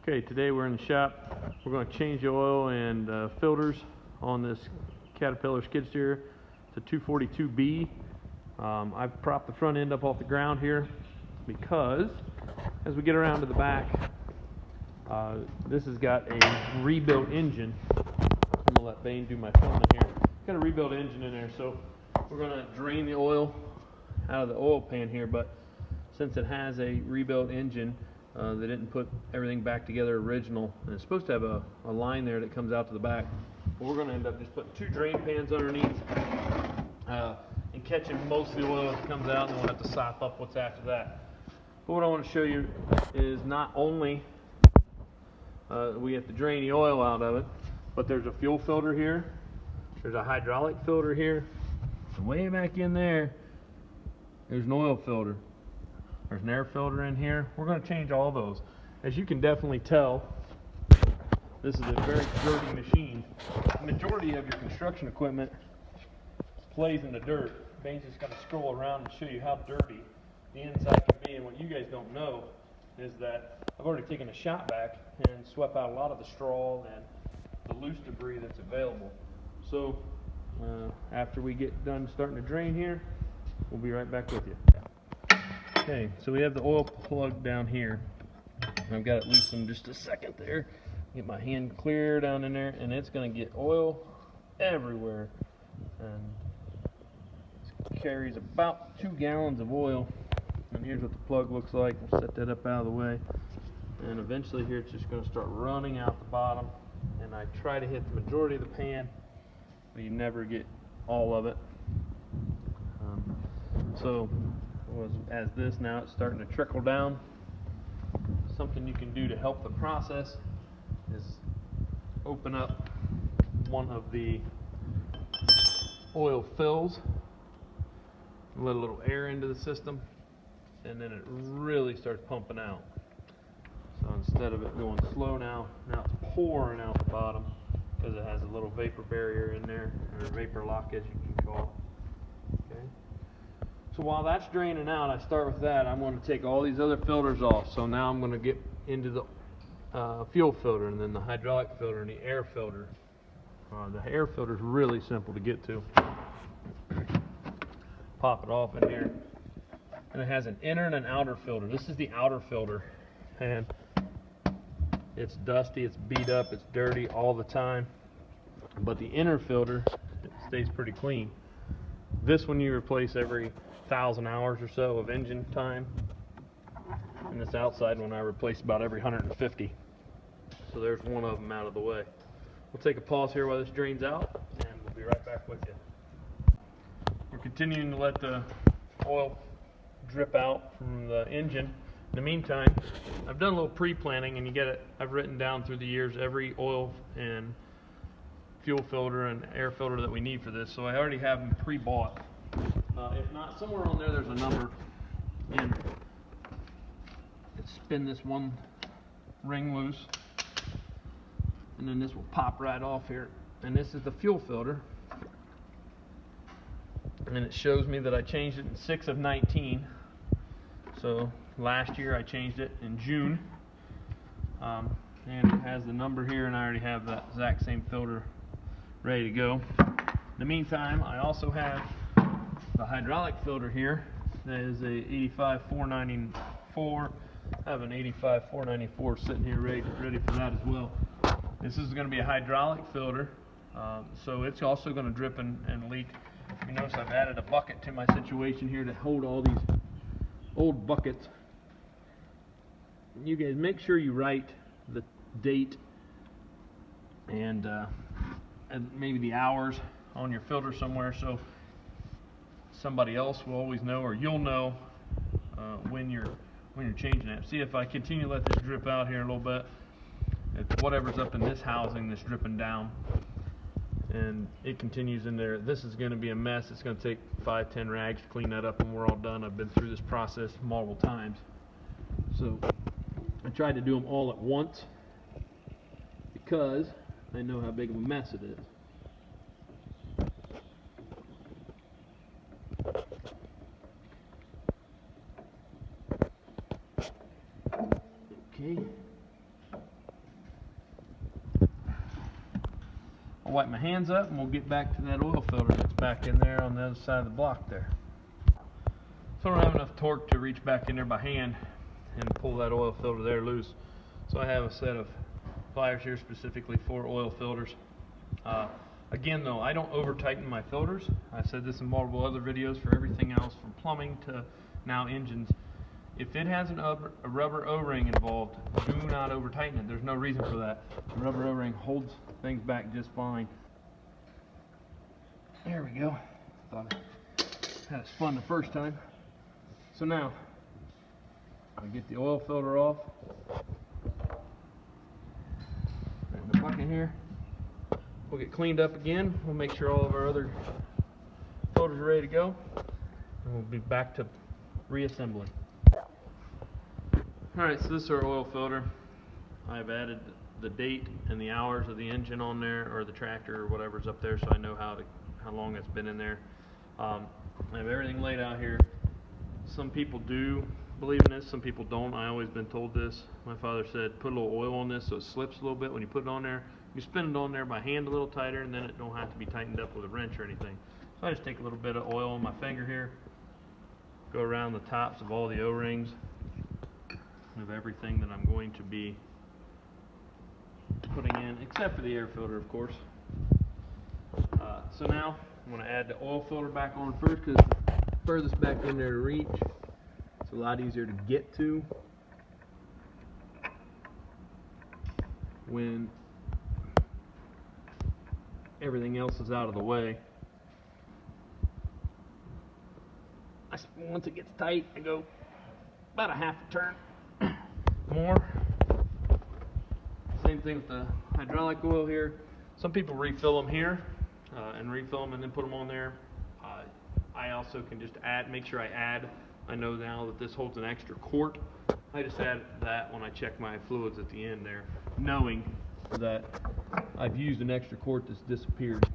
Okay, today we're in the shop. We're going to change the oil and filters on this Caterpillar skid steer. It's a 242B. I've propped the front end up off the ground here because as we get around to the back, this has got a rebuilt engine. I'm going to let Bane do my filming here. It's got a rebuilt engine in there, so we're going to drain the oil out of the oil pan here, but since it has a rebuilt engine, they didn't put everything back together original, and it's supposed to have a line there that comes out to the back. But we're going to end up just putting 2 drain pans underneath and catching most of the oil that comes out, and then we'll have to sop up what's after that. But what I want to show you is not only we have to drain the oil out of it, but there's a fuel filter here, there's a hydraulic filter here, and way back in there, there's an oil filter. There's an air filter in here. We're going to change all those. As you can definitely tell, this is a very dirty machine. The majority of your construction equipment plays in the dirt. Bane's just going to scroll around and show you how dirty the inside can be. And what you guys don't know is that I've already taken a shop vac and swept out a lot of the straw and the loose debris that's available. So after we get done starting to drain here, we'll be right back with you. Okay, so we have the oil plug down here. I've got it loosened just a second there. Get my hand clear down in there, and it's going to get oil everywhere. And it carries about 2 gallons of oil. And here's what the plug looks like. We'll set that up out of the way. And eventually here it's just going to start running out the bottom. And I try to hit the majority of the pan, but you never get all of it. As this now, it's starting to trickle down. Something you can do to help the process is open up one of the oil fills, let a little air into the system, and then it really starts pumping out. So instead of it going slow now it's pouring out the bottom because it has a little vapor barrier in there, or vapor lock as you can call it. Okay. So while that's draining out, I start with that. I'm going to take all these other filters off. So now I'm going to get into the fuel filter, and then the hydraulic filter, and the air filter. The air filter is really simple to get to. Pop it off in here. And it has an inner and an outer filter. This is the outer filter. And it's dusty, it's beat up, it's dirty all the time. But the inner filter, it stays pretty clean. This one you replace every 1,000 hours or so of engine time, and this outside one I replace about every 150. So there's one of them out of the way. We'll take a pause here while this drains out, and we'll be right back with you. We're continuing to let the oil drip out from the engine. In the meantime, I've done a little pre-planning, and you get it. I've written down through the years every oil and fuel filter and air filter that we need for this, so I already have them pre-bought. If not, somewhere on there's a number, and spin this one ring loose, and then this will pop right off here, and this is the fuel filter, and it shows me that I changed it in 6 of 19. So last year I changed it in June, and it has the number here, and I already have that exact same filter ready to go. In the meantime, I also have the hydraulic filter here. That is a 85-494. I have an 85-494 sitting here ready for that as well. This is going to be a hydraulic filter, so it's also going to drip and leak. You notice I've added a bucket to my situation here to hold all these old buckets. You guys make sure you write the date and maybe the hours on your filter somewhere, so somebody else will always know, or you'll know when you're changing it. See, if I continue to let this drip out here a little bit, it's whatever's up in this housing that's dripping down, and it continues in there. This is going to be a mess. It's going to take 5-10 rags to clean that up, and we're all done. I've been through this process multiple times, so I tried to do them all at once because I know how big of a mess it is. Okay. I'll wipe my hands up and we'll get back to that oil filter that's back in there on the other side of the block there. So I don't have enough torque to reach back in there by hand and pull that oil filter there loose. So I have a set of pliers here specifically for oil filters. Again though, I don't over tighten my filters. I said this in multiple other videos for everything else from plumbing to now engines. If it has a rubber O-ring involved, do not over tighten it. There's no reason for that. The rubber O-ring holds things back just fine. There we go. Thought I had it spun the first time. So now, I get the oil filter off. And the bucket here. We'll get cleaned up again. We'll make sure all of our other filters are ready to go. And we'll be back to reassembling. Alright, so this is our oil filter. I've added the date and the hours of the engine on there, or the tractor, or whatever's up there, so I know how long it's been in there. I have everything laid out here. Some people do believe in this, some people don't. I've always been told this. My father said, put a little oil on this so it slips a little bit when you put it on there. You spin it on there by hand a little tighter, and then it don't have to be tightened up with a wrench or anything. So I just take a little bit of oil on my finger here, go around the tops of all the O-rings of everything that I'm going to be putting in, except for the air filter, of course. So now I'm going to add the oil filter back on first, because it's the furthest back in there to reach. It's a lot easier to get to when everything else is out of the way. Once it gets tight, I go about a half a turn more. Same thing with the hydraulic oil here. Some people refill them here and refill them and then put them on there. I also can just make sure I add. I know now that this holds an extra quart. I just add that when I check my fluids at the end there, knowing that I've used an extra quart that's disappeared.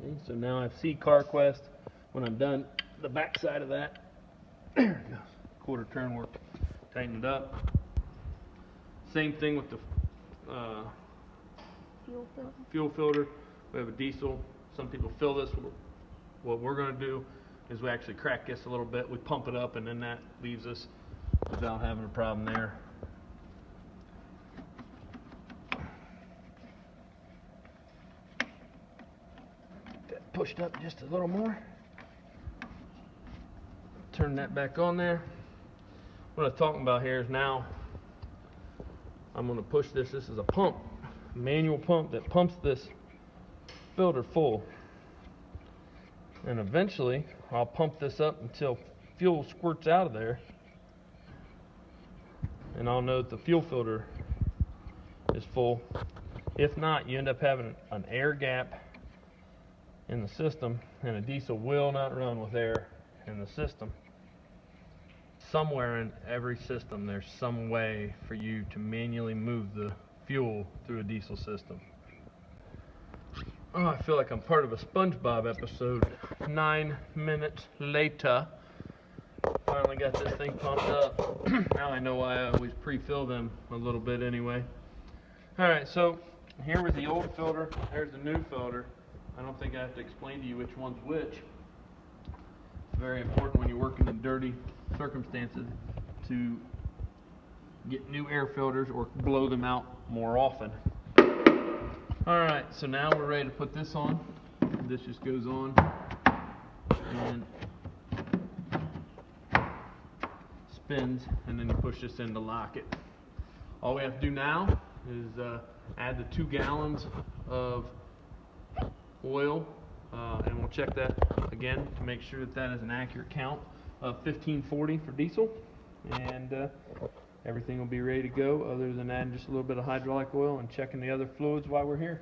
Okay, so now I've C CarQuest. When I'm done, the back side of that, there it goes, quarter turn work, tighten it up. Same thing with the fuel filter. We have a diesel. Some people fill this. What we're going to do is we actually crack this a little bit. We pump it up, and then that leaves us without having a problem there. That pushed up just a little more. Turn that back on there. What I'm talking about here is now I'm going to push this. This is a pump, a manual pump that pumps this filter full. And eventually I'll pump this up until fuel squirts out of there, and I'll know that the fuel filter is full. If not, you end up having an air gap in the system, and a diesel will not run with air in the system. Somewhere in every system there's some way for you to manually move the fuel through a diesel system. Oh, I feel like I'm part of a SpongeBob episode. 9 minutes later, finally got this thing pumped up. Now I know why I always pre-fill them a little bit anyway. Alright, so here was the old filter, there's the new filter. I don't think I have to explain to you which one's which. It's very important when you're working in dirty circumstances to get new air filters or blow them out more often. Alright, so now we're ready to put this on. This just goes on and spins, and then you push this in to lock it. All we have to do now is add the 2 gallons of oil, and we'll check that again to make sure that that is an accurate count of 1540 for diesel, and everything will be ready to go, other than adding just a little bit of hydraulic oil and checking the other fluids while we're here.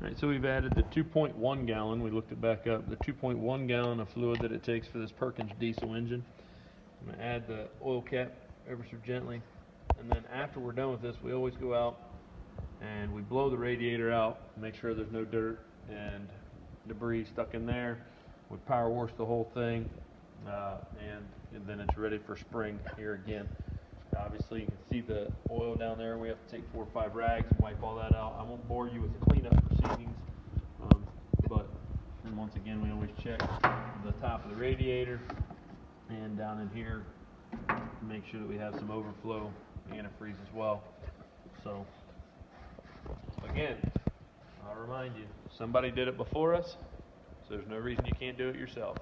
Alright, so we've added the 2.1 gallon, we looked it back up, the 2.1 gallon of fluid that it takes for this Perkins diesel engine. I'm going to add the oil cap ever so gently, and then after we're done with this, we always go out and we blow the radiator out, make sure there's no dirt and debris stuck in there. We power wash the whole thing, and and then it's ready for spring here again. Obviously, you can see the oil down there. We have to take 4 or 5 rags and wipe all that out. I won't bore you with the cleanup proceedings, but and once again, we always check the top of the radiator and down in here to make sure that we have some overflow antifreeze as well. So, again, I'll remind you, somebody did it before us, so there's no reason you can't do it yourself.